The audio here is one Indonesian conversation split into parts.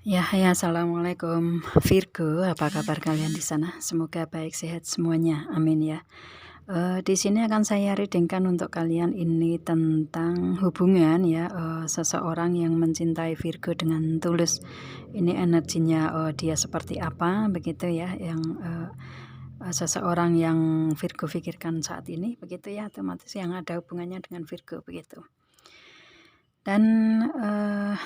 Ya, assalamualaikum Virgo, apa kabar kalian di sana? Semoga baik sehat semuanya, amin ya. Di sini akan saya readingkan untuk kalian ini tentang hubungan ya, seseorang yang mencintai Virgo dengan tulus. Ini energinya, dia seperti apa begitu ya, yang seseorang yang Virgo pikirkan saat ini begitu ya, otomatis yang ada hubungannya dengan Virgo begitu. Dan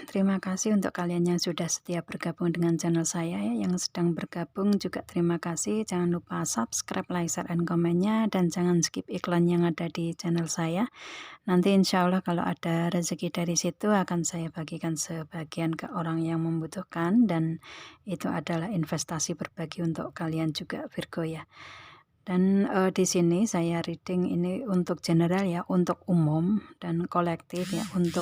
terima kasih untuk kalian yang sudah setia bergabung dengan channel saya ya, yang sedang bergabung juga terima kasih. Jangan lupa subscribe, like, share, and komennya, dan jangan skip iklan yang ada di channel saya. Nanti insya Allah kalau ada rezeki dari situ akan saya bagikan sebagian ke orang yang membutuhkan, dan itu adalah investasi berbagi untuk kalian juga Virgo ya. Dan di sini saya reading ini untuk general ya, untuk umum dan kolektif ya, untuk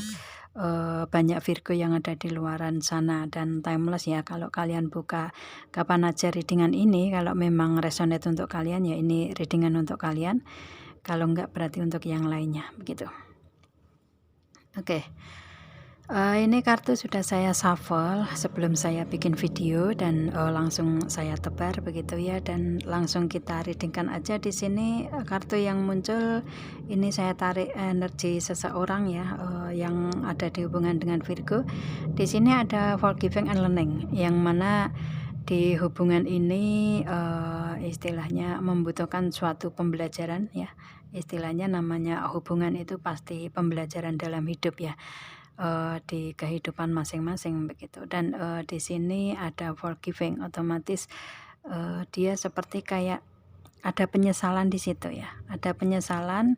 banyak Virgo yang ada di luaran sana, dan timeless ya. Kalau kalian buka kapan aja readingan ini, kalau memang resonate untuk kalian ya ini readingan untuk kalian. Kalau enggak berarti untuk yang lainnya begitu. Oke. Ini kartu sudah saya shuffle sebelum saya bikin video, dan langsung saya tebar begitu ya, dan langsung kita readingkan aja di sini. Kartu yang muncul ini saya tarik energi seseorang ya, yang ada di hubungan dengan Virgo. Di sini ada forgiving and learning, yang mana di hubungan ini istilahnya membutuhkan suatu pembelajaran ya. Istilahnya namanya hubungan itu pasti pembelajaran dalam hidup ya. Di kehidupan masing-masing begitu, dan di sini ada forgiving, otomatis dia seperti kayak ada penyesalan di situ ya, ada penyesalan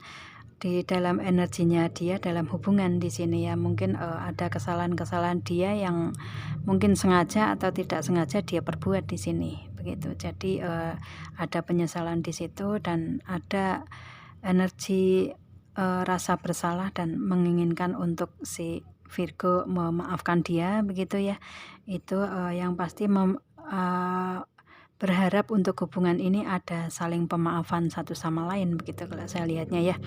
di dalam energinya dia dalam hubungan di sini ya. Mungkin ada kesalahan-kesalahan dia yang mungkin sengaja atau tidak sengaja dia perbuat di sini begitu. Jadi ada penyesalan di situ, dan ada energi rasa bersalah dan menginginkan untuk si Virgo memaafkan dia begitu ya. Itu yang pasti berharap untuk hubungan ini ada saling pemaafan satu sama lain begitu kalau saya lihatnya ya.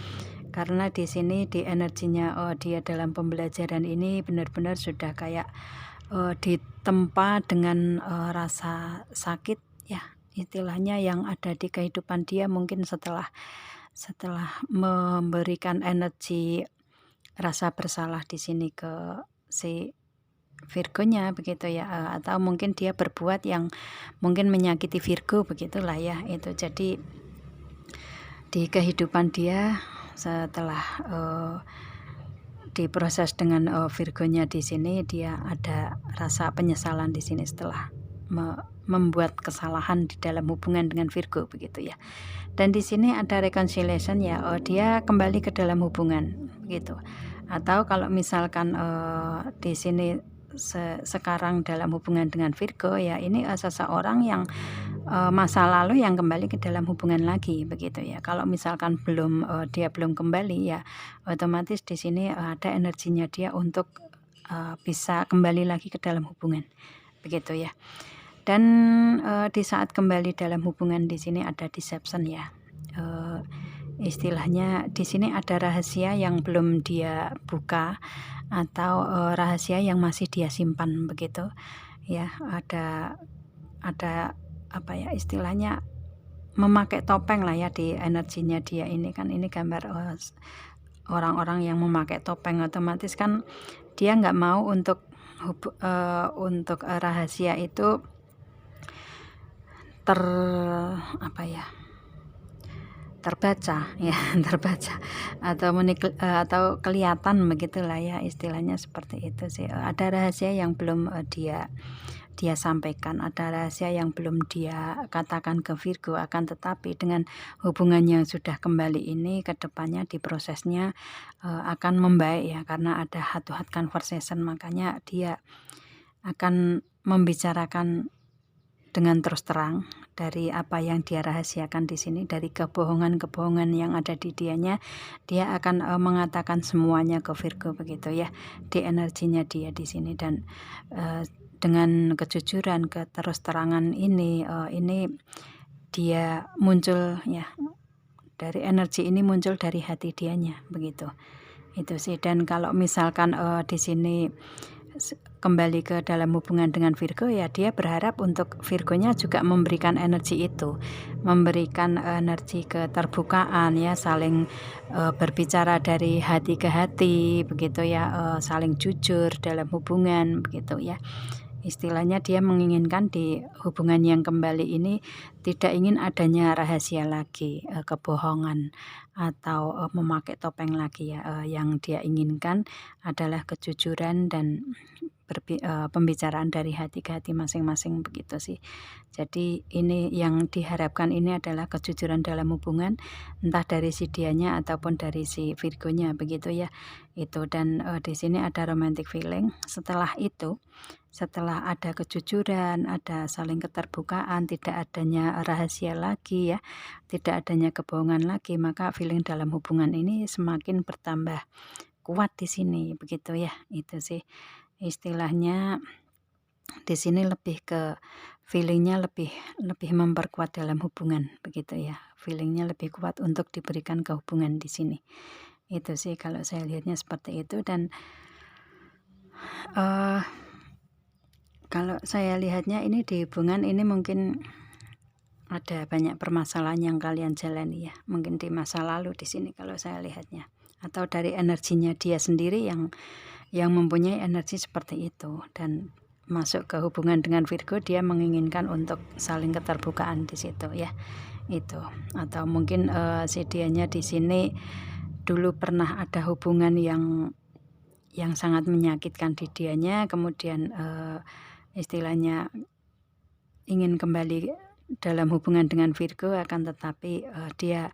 Karena di sini di energinya dia dalam pembelajaran ini benar-benar sudah kayak ditempa dengan rasa sakit ya, istilahnya yang ada di kehidupan dia, mungkin setelah memberikan energi rasa bersalah di sini ke si Virgonya begitu ya, atau mungkin dia berbuat yang mungkin menyakiti Virgo begitulah ya. Itu jadi di kehidupan dia setelah diproses dengan Virgonya di sini, dia ada rasa penyesalan di sini setelah membuat kesalahan di dalam hubungan dengan Virgo begitu ya. Dan di sini ada reconciliation ya, dia kembali ke dalam hubungan begitu. Atau kalau misalkan di sini sekarang dalam hubungan dengan Virgo ya, ini seseorang yang masa lalu yang kembali ke dalam hubungan lagi begitu ya. Kalau misalkan dia belum kembali ya, otomatis di sini ada energinya dia untuk bisa kembali lagi ke dalam hubungan begitu ya. Dan di saat kembali dalam hubungan di sini ada deception ya. Istilahnya di sini ada rahasia yang belum dia buka, atau rahasia yang masih dia simpan begitu ya. Ada apa ya istilahnya, memakai topeng lah ya di energinya dia ini. Kan ini gambar orang-orang yang memakai topeng, otomatis kan dia nggak mau untuk rahasia itu terbaca ya, terbaca atau kelihatan begitulah ya, istilahnya seperti itu sih. Ada rahasia yang belum dia sampaikan, ada rahasia yang belum dia katakan ke Virgo, akan tetapi dengan hubungan yang sudah kembali ini, kedepannya di prosesnya akan membaik ya, karena ada heart to heart conversation, makanya dia akan membicarakan dengan terus terang dari apa yang dia rahasiakan di sini, dari kebohongan-kebohongan yang ada di dianya, dia akan mengatakan semuanya ke Virgo begitu ya, di energinya dia di sini. Dan dengan kejujuran, keterus terangan ini dia muncul ya, dari energi ini muncul dari hati dianya begitu. Itu sih. Dan kalau misalkan di sini kembali ke dalam hubungan dengan Virgo, ya dia berharap untuk Virgonya juga memberikan energi itu, memberikan energi keterbukaan ya, saling berbicara dari hati ke hati begitu ya, saling jujur dalam hubungan begitu ya. Istilahnya dia menginginkan di hubungan yang kembali ini tidak ingin adanya rahasia lagi, kebohongan atau memakai topeng lagi ya. Yang dia inginkan adalah kejujuran dan pembicaraan dari hati ke hati masing-masing begitu sih. Jadi ini yang diharapkan ini adalah kejujuran dalam hubungan, entah dari si dianya ataupun dari si Virgonya begitu ya. Itu dan di sini ada romantic feeling. Setelah ada kejujuran, ada saling keterbukaan, tidak adanya rahasia lagi ya, tidak adanya kebohongan lagi, maka feeling dalam hubungan ini semakin bertambah kuat di sini begitu ya. Itu sih istilahnya di sini, lebih ke feelingnya lebih memperkuat dalam hubungan begitu ya. Feelingnya lebih kuat untuk diberikan ke hubungan di sini. Itu sih kalau saya lihatnya seperti itu. Dan kalau saya lihatnya ini di hubungan ini mungkin ada banyak permasalahan yang kalian jalani ya, mungkin di masa lalu di sini kalau saya lihatnya, atau dari energinya dia sendiri yang mempunyai energi seperti itu, dan masuk ke hubungan dengan Virgo dia menginginkan untuk saling keterbukaan di situ ya. Itu atau mungkin si dianya di sini dulu pernah ada hubungan yang sangat menyakitkan di dianya, kemudian istilahnya ingin kembali dalam hubungan dengan Virgo, akan tetapi dia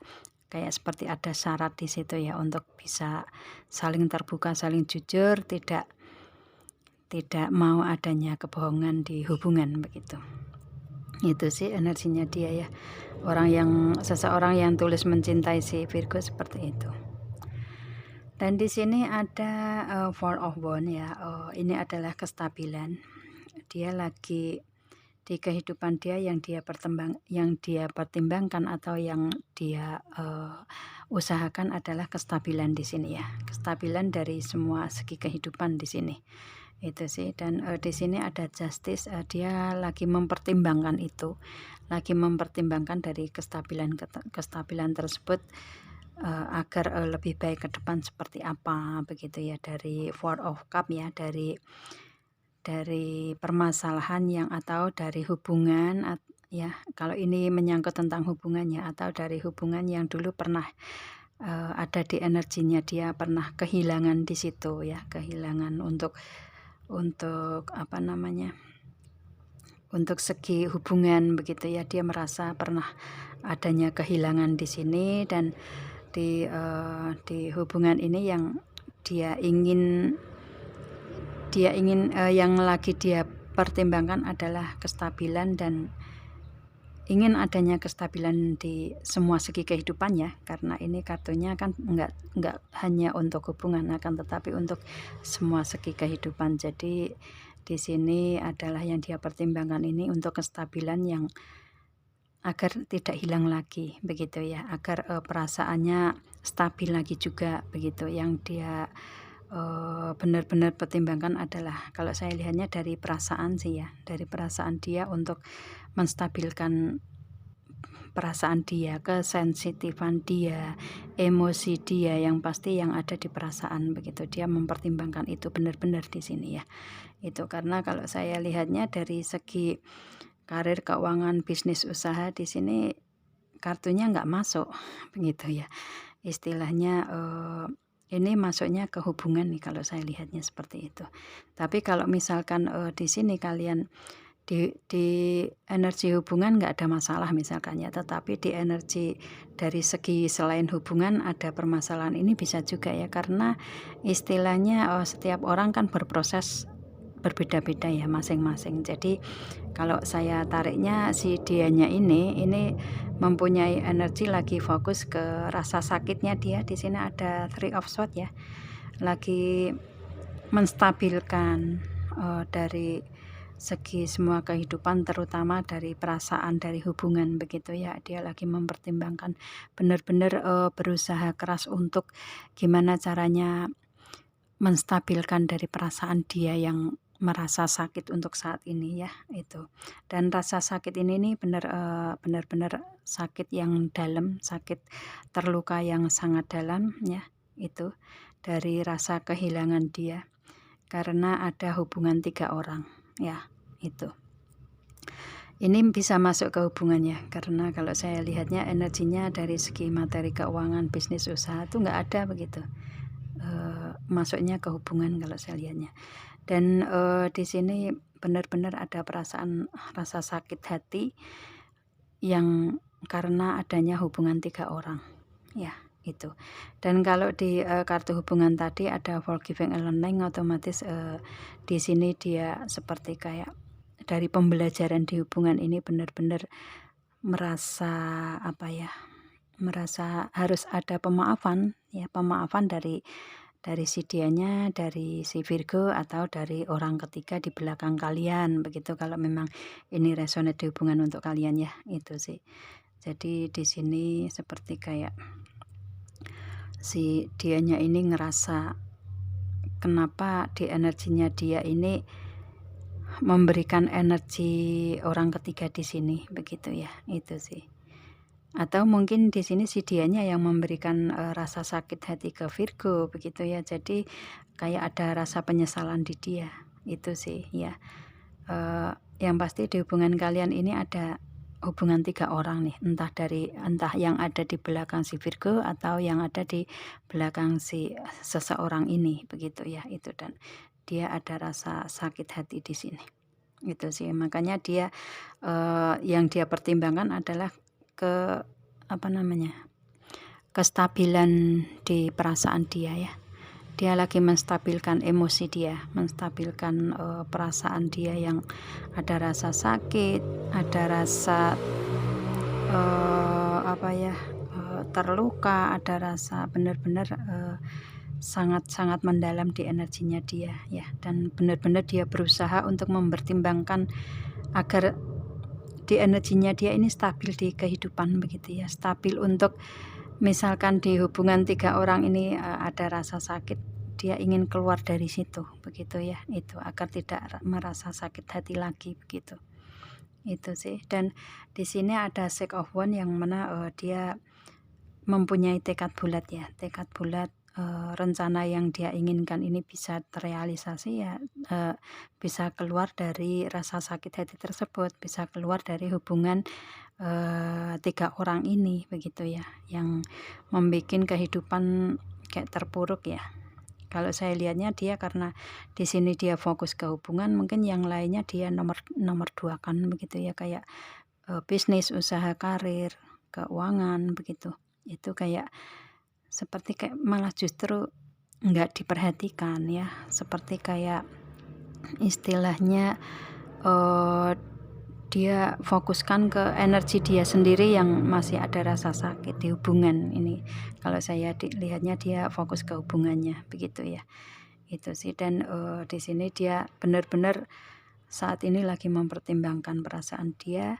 kayak seperti ada syarat di situ ya, untuk bisa saling terbuka, saling jujur, tidak mau adanya kebohongan di hubungan begitu. Itu sih energinya dia ya. Seseorang yang tulus mencintai si Virgo seperti itu. Dan di sini ada Four of Wands ya. Ini adalah kestabilan. Dia lagi di kehidupan dia yang dia pertimbangkan atau yang dia usahakan adalah kestabilan di sini ya. Kestabilan dari semua segi kehidupan di sini. Itu sih. Dan di sini ada Justice, dia lagi mempertimbangkan itu, lagi mempertimbangkan dari kestabilan tersebut, agar lebih baik ke depan seperti apa begitu ya. Dari Four of Cups ya, dari permasalahan yang atau dari hubungan ya, kalau ini menyangkut tentang hubungannya, atau dari hubungan yang dulu pernah ada di energinya dia, pernah kehilangan di situ ya, kehilangan untuk apa namanya, untuk segi hubungan begitu ya. Dia merasa pernah adanya kehilangan di sini, dan di hubungan ini yang dia ingin yang lagi dia pertimbangkan adalah kestabilan, dan ingin adanya kestabilan di semua segi kehidupannya, karena ini kartunya kan enggak hanya untuk hubungan, akan tetapi untuk semua segi kehidupan. Jadi di sini adalah yang dia pertimbangkan ini untuk kestabilan yang agar tidak hilang lagi begitu ya, agar perasaannya stabil lagi juga begitu. Yang dia benar-benar pertimbangkan adalah, kalau saya lihatnya dari perasaan sih ya, dari perasaan dia untuk menstabilkan perasaan dia, kesensitifan dia, emosi dia, yang pasti yang ada di perasaan begitu. Dia mempertimbangkan itu benar-benar di sini ya. Itu karena kalau saya lihatnya dari segi karir, keuangan, bisnis, usaha, di sini kartunya nggak masuk begitu ya. Istilahnya ini masuknya ke hubungan nih kalau saya lihatnya seperti itu. Tapi kalau misalkan di sini kalian di energi hubungan nggak ada masalah misalkan ya, tetapi di energi dari segi selain hubungan ada permasalahan, ini bisa juga ya, karena istilahnya setiap orang kan berproses berbeda-beda ya masing-masing. Jadi kalau saya tariknya si dianya ini mempunyai energi lagi fokus ke rasa sakitnya dia. Di sini ada Three of Swords ya, lagi menstabilkan dari segi semua kehidupan, terutama dari perasaan, dari hubungan begitu ya. Dia lagi mempertimbangkan, benar-benar berusaha keras untuk gimana caranya menstabilkan dari perasaan dia yang merasa sakit untuk saat ini ya itu. Dan rasa sakit ini nih benar-benar sakit yang dalam, sakit terluka yang sangat dalam ya itu, dari rasa kehilangan dia karena ada hubungan 3 orang ya itu. Ini bisa masuk ke hubungannya karena kalau saya lihatnya energinya dari segi materi keuangan bisnis usaha itu nggak ada begitu. Masuknya ke hubungan kalau saya lihatnya. Dan di sini benar-benar ada perasaan rasa sakit hati yang karena adanya hubungan 3 orang ya itu. Dan kalau di kartu hubungan tadi ada forgiving and learning, otomatis di sini dia seperti kayak dari pembelajaran di hubungan ini benar-benar merasa apa ya, merasa harus ada pemaafan ya, pemaafan dari si dianya, dari si Virgo atau dari orang ketiga di belakang kalian begitu, kalau memang ini resonate di hubungan untuk kalian ya, itu sih. Jadi di sini seperti kayak si dianya ini ngerasa kenapa di energinya dia ini memberikan energi orang ketiga di sini begitu ya, itu sih. Atau mungkin di sini si dianya yang memberikan rasa sakit hati ke Virgo begitu ya. Jadi kayak ada rasa penyesalan di dia, itu sih ya. Yang pasti di hubungan kalian ini ada hubungan 3 orang nih, entah yang ada di belakang si Virgo atau yang ada di belakang si seseorang ini begitu ya, itu. Dan dia ada rasa sakit hati di sini, itu sih. Makanya dia yang dia pertimbangkan adalah kestabilan di perasaan dia ya. Dia lagi menstabilkan emosi dia, menstabilkan perasaan dia yang ada rasa sakit, ada rasa terluka, ada rasa benar-benar sangat-sangat mendalam di energinya dia ya. Dan benar-benar dia berusaha untuk mempertimbangkan agar di energinya dia ini stabil di kehidupan begitu ya, stabil untuk misalkan di hubungan 3 orang ini ada rasa sakit, dia ingin keluar dari situ begitu ya, itu agar tidak merasa sakit hati lagi begitu, itu sih. Dan di sini ada Six of Wands yang mana dia mempunyai tekad bulat ya, tekad bulat. Rencana yang dia inginkan ini bisa terrealisasi ya, bisa keluar dari rasa sakit hati tersebut, bisa keluar dari hubungan 3 orang ini begitu ya, yang membuat kehidupan kayak terpuruk ya. Kalau saya lihatnya dia karena di sini dia fokus ke hubungan, mungkin yang lainnya dia nomor 2 kan begitu ya, kayak bisnis, usaha, karir, keuangan begitu. Itu kayak seperti kayak malah justru nggak diperhatikan ya, seperti kayak istilahnya dia fokuskan ke energi dia sendiri yang masih ada rasa sakit di hubungan ini. Kalau saya lihatnya dia fokus ke hubungannya begitu ya, itu sih. Dan di sini dia benar-benar saat ini lagi mempertimbangkan perasaan dia,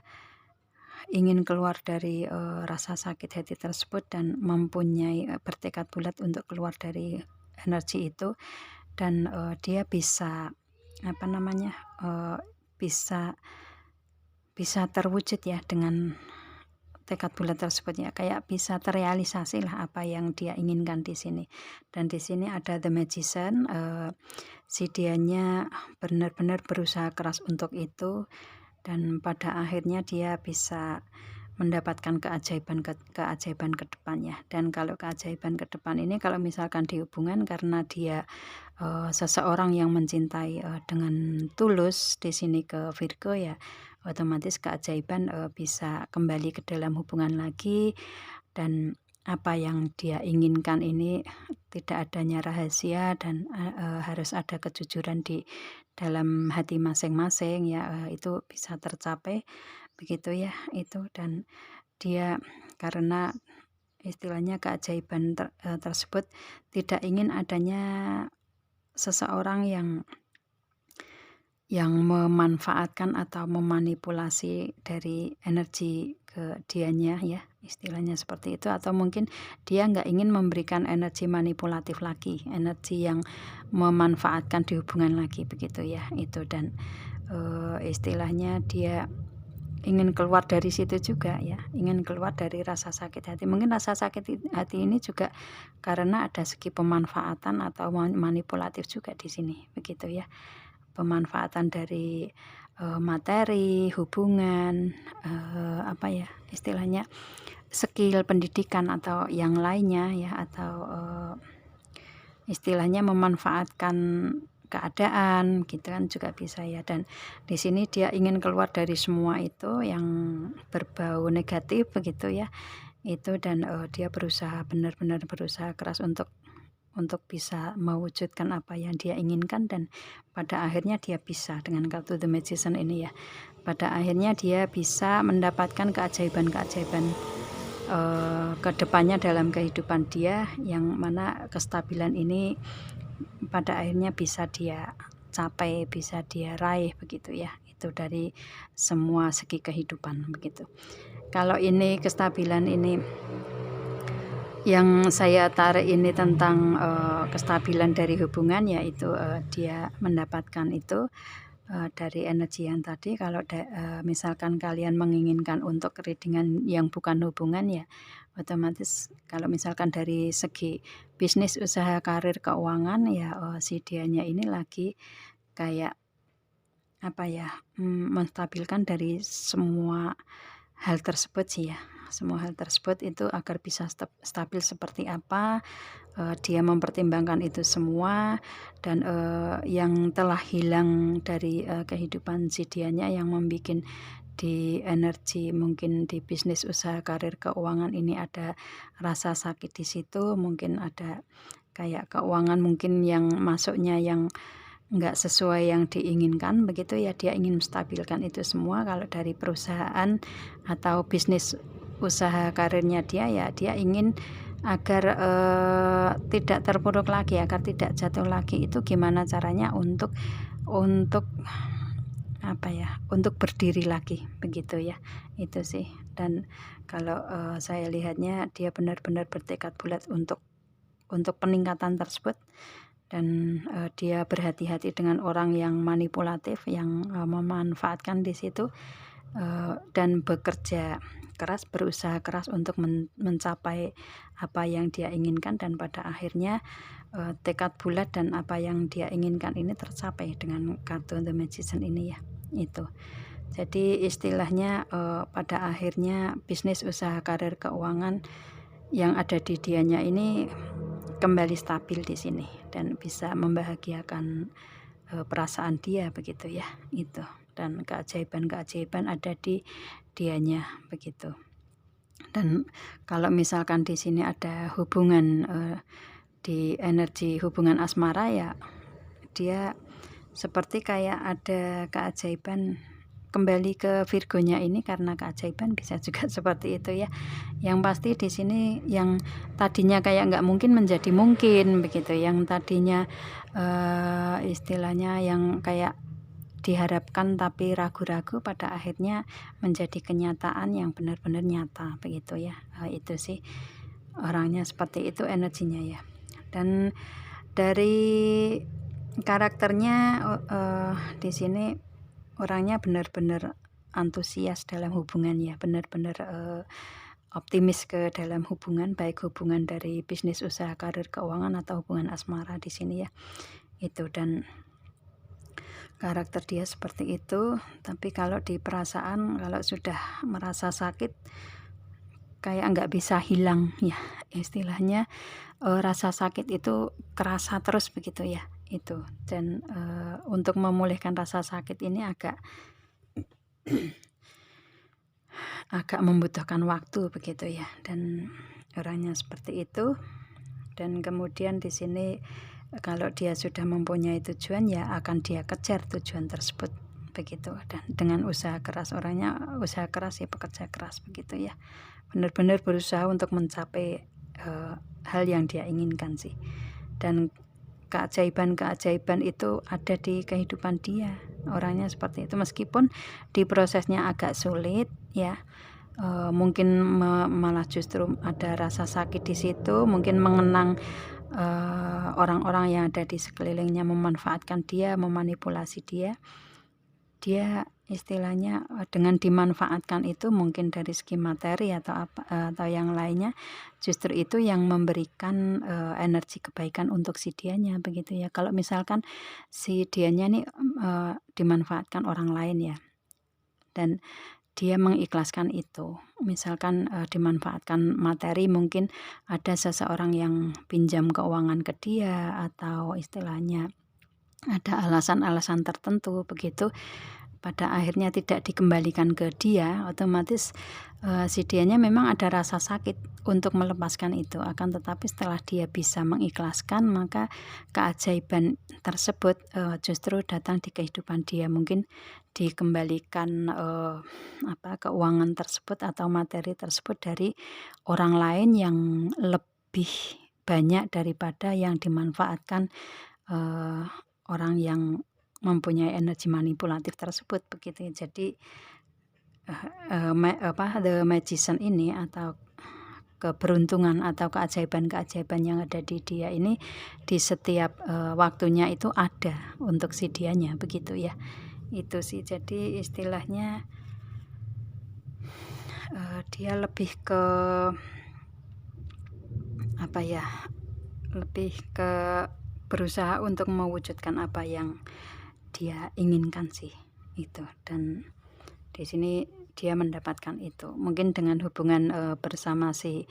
ingin keluar dari rasa sakit hati tersebut dan mempunyai bertekad bulat untuk keluar dari energi itu. Dan dia bisa bisa terwujud ya dengan tekad bulat tersebut ya, kayak bisa terrealisasi lah apa yang dia inginkan di sini. Dan di sini ada The Magician, si dianya benar-benar berusaha keras untuk itu, dan pada akhirnya dia bisa mendapatkan keajaiban ke depannya. Dan kalau keajaiban ke depan ini kalau misalkan di hubungan, karena dia seseorang yang mencintai dengan tulus di sini ke Virgo ya, otomatis keajaiban bisa kembali ke dalam hubungan lagi. Dan apa yang dia inginkan ini tidak adanya rahasia dan harus ada kejujuran di dalam hati masing-masing ya, itu bisa tercapai begitu ya, itu. Dan dia karena istilahnya keajaiban tersebut tidak ingin adanya seseorang yang memanfaatkan atau memanipulasi dari energi ke dianya ya, istilahnya seperti itu. Atau mungkin dia nggak ingin memberikan energi manipulatif lagi, energi yang memanfaatkan di hubungan lagi begitu ya, itu. Dan istilahnya dia ingin keluar dari situ juga ya, ingin keluar dari rasa sakit hati. Mungkin rasa sakit hati ini juga karena ada segi pemanfaatan atau manipulatif juga di sini begitu ya, pemanfaatan dari materi, hubungan, apa ya istilahnya, skill pendidikan atau yang lainnya ya, atau istilahnya memanfaatkan keadaan gitu kan juga bisa ya. Dan di sini dia ingin keluar dari semua itu yang berbau negatif begitu ya, itu. Dan dia berusaha, benar-benar berusaha keras untuk bisa mewujudkan apa yang dia inginkan. Dan pada akhirnya dia bisa dengan kartu The Magician ini ya, pada akhirnya dia bisa mendapatkan keajaiban-keajaiban kedepannya dalam kehidupan dia, yang mana kestabilan ini pada akhirnya bisa dia capai, bisa dia raih begitu ya, itu dari semua segi kehidupan begitu. Kalau ini kestabilan ini yang saya tarik ini tentang kestabilan dari hubungan, yaitu dia mendapatkan itu dari energi yang tadi. Kalau misalkan kalian menginginkan untuk readingan yang bukan hubungan ya, otomatis kalau misalkan dari segi bisnis, usaha, karir, keuangan ya, si dianya ini lagi kayak apa ya, menstabilkan dari semua hal tersebut sih ya, semua hal tersebut itu agar bisa stabil seperti apa. Dia mempertimbangkan itu semua. Dan yang telah hilang dari kehidupan si dianya, yang membuat di energi mungkin di bisnis, usaha, karir, keuangan ini ada rasa sakit di situ, mungkin ada kayak keuangan mungkin yang masuknya yang nggak sesuai yang diinginkan begitu ya. Dia ingin menstabilkan itu semua. Kalau dari perusahaan atau bisnis, usaha, karirnya dia ya, dia ingin agar tidak terpuruk lagi, agar tidak jatuh lagi. Itu gimana caranya untuk apa ya, untuk berdiri lagi begitu ya, itu sih. Dan kalau saya lihatnya dia benar-benar bertekad bulat untuk peningkatan tersebut. Dan dia berhati-hati dengan orang yang manipulatif, yang memanfaatkan di situ. Dan bekerja keras, berusaha keras untuk mencapai apa yang dia inginkan. Dan pada akhirnya tekad bulat dan apa yang dia inginkan ini tercapai dengan kartu The Magician ini ya, itu. Jadi istilahnya pada akhirnya bisnis, usaha, karir, keuangan yang ada di dianya ini kembali stabil di sini dan bisa membahagiakan perasaan dia begitu ya, itu. Dan keajaiban-keajaiban ada di dianya begitu. Dan kalau misalkan di sini ada hubungan di energi hubungan asmara ya, dia seperti kayak ada keajaiban kembali ke Virgonya ini. Karena keajaiban bisa juga seperti itu ya. Yang pasti di sini yang tadinya kayak nggak mungkin menjadi mungkin begitu. Yang tadinya istilahnya yang kayak diharapkan tapi ragu-ragu, pada akhirnya menjadi kenyataan yang benar-benar nyata begitu ya. Itu sih orangnya seperti itu energinya ya. Dan dari karakternya di sini orangnya benar-benar antusias dalam hubungan ya, benar-benar optimis ke dalam hubungan, baik hubungan dari bisnis, usaha, karir, keuangan atau hubungan asmara di sini ya, itu. Dan karakter dia seperti itu. Tapi kalau di perasaan, kalau sudah merasa sakit kayak nggak bisa hilang ya, istilahnya rasa sakit itu kerasa terus begitu ya, itu. Dan untuk memulihkan rasa sakit ini agak membutuhkan waktu begitu ya. Dan orangnya seperti itu. Dan kemudian di sini kalau dia sudah mempunyai tujuan ya akan dia kejar tujuan tersebut begitu. Dan dengan usaha keras, orangnya usaha keras ya, pekerja keras begitu ya, benar-benar berusaha untuk mencapai hal yang dia inginkan sih. Dan keajaiban-keajaiban itu ada di kehidupan dia, orangnya seperti itu. Meskipun di prosesnya agak sulit ya, mungkin malah justru ada rasa sakit di situ, mungkin mengenang orang-orang yang ada di sekelilingnya memanfaatkan dia, memanipulasi dia. Dia istilahnya dengan dimanfaatkan itu mungkin dari segi materi atau atau yang lainnya, justru itu yang memberikan energi kebaikan untuk si dianya begitu ya. Kalau misalkan si dianya nih dimanfaatkan orang lain ya, dan dia mengikhlaskan itu. Misalkan dimanfaatkan materi, mungkin ada seseorang yang pinjam keuangan ke dia atau istilahnya ada alasan-alasan tertentu begitu, pada akhirnya tidak dikembalikan ke dia, otomatis si dianya memang ada rasa sakit untuk melepaskan itu, akan tetapi setelah dia bisa mengikhlaskan, maka keajaiban tersebut justru datang di kehidupan dia. Mungkin dikembalikan keuangan tersebut atau materi tersebut dari orang lain yang lebih banyak daripada yang dimanfaatkan orang yang mempunyai energi manipulatif tersebut begitu. Jadi The Magician ini atau keberuntungan atau keajaiban-keajaiban yang ada di dia ini di setiap waktunya itu ada untuk si dianya begitu ya. Itu sih, jadi istilahnya dia lebih ke lebih ke berusaha untuk mewujudkan apa yang dia inginkan sih itu, dan di sini dia mendapatkan itu. Mungkin dengan hubungan bersama si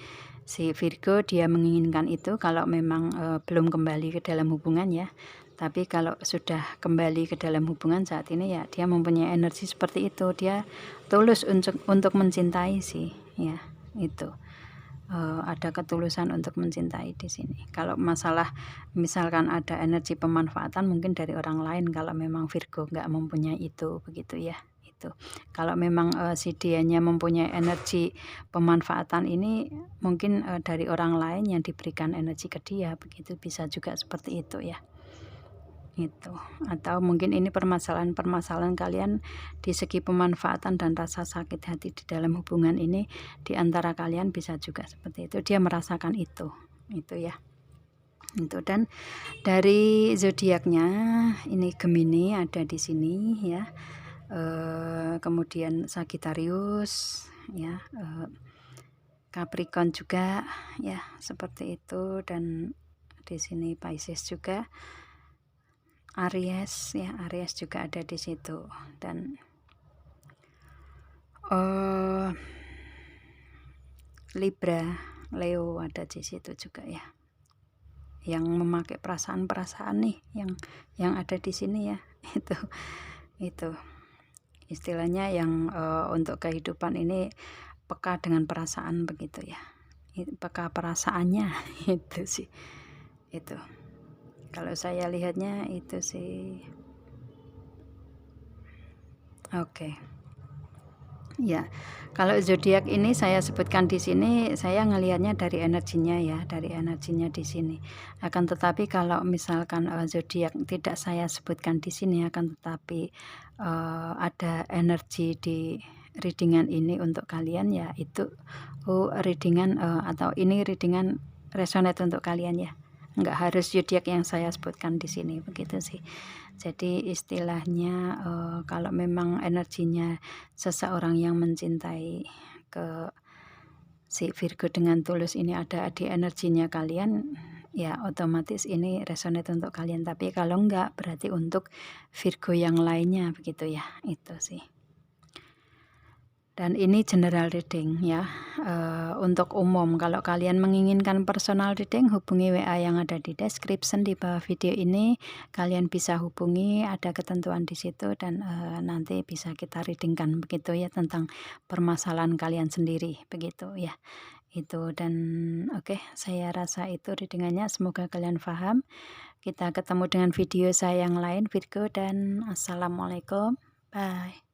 Virgo, dia menginginkan itu kalau memang belum kembali ke dalam hubungan ya. Tapi kalau sudah kembali ke dalam hubungan saat ini ya, dia mempunyai energi seperti itu. Dia tulus untuk mencintai sih ya, itu. Ada ketulusan untuk mencintai di sini. Kalau masalah misalkan ada energi pemanfaatan mungkin dari orang lain, kalau memang Virgo nggak mempunyai itu begitu ya. Itu kalau memang si dianya mempunyai energi pemanfaatan ini mungkin dari orang lain yang diberikan energi ke dia begitu, bisa juga seperti itu ya. Itu, atau mungkin ini permasalahan kalian di segi pemanfaatan dan rasa sakit hati di dalam hubungan ini, di antara kalian bisa juga seperti itu, dia merasakan itu ya. Itu, dan dari zodiaknya ini Gemini ada di sini ya, kemudian Sagittarius ya, Capricorn juga ya seperti itu, dan di sini Pisces juga, Aries ya, Aries juga ada di situ, dan Libra, Leo ada di situ juga ya, yang memakai perasaan-perasaan nih yang ada di sini ya. Itu istilahnya yang untuk kehidupan ini peka dengan perasaan begitu ya, peka perasaannya. Itu sih, itu kalau saya lihatnya itu sih. Oke. Ya, kalau zodiak ini saya sebutkan di sini, saya ngelihatnya dari energinya ya, dari energinya di sini. Akan tetapi kalau misalkan zodiak tidak saya sebutkan di sini, akan tetapi ada energi di readingan ini untuk kalian ya, itu readingan atau ini readingan resonate untuk kalian ya. Enggak harus zodiak yang saya sebutkan di sini begitu sih. Jadi istilahnya kalau memang energinya seseorang yang mencintai ke si Virgo dengan tulus ini ada di energinya kalian, ya otomatis ini resonate untuk kalian. Tapi kalau enggak, berarti untuk Virgo yang lainnya begitu ya. Itu sih. Dan ini general reading ya, untuk umum. Kalau kalian menginginkan personal reading, hubungi WA yang ada di description di bawah video ini. Kalian bisa hubungi, ada ketentuan di situ, dan nanti bisa kita readingkan begitu ya, tentang permasalahan kalian sendiri begitu ya. Itu, dan oke, saya rasa itu readingannya, semoga kalian paham. Kita ketemu dengan video saya yang lain Virgo, dan assalamualaikum, bye.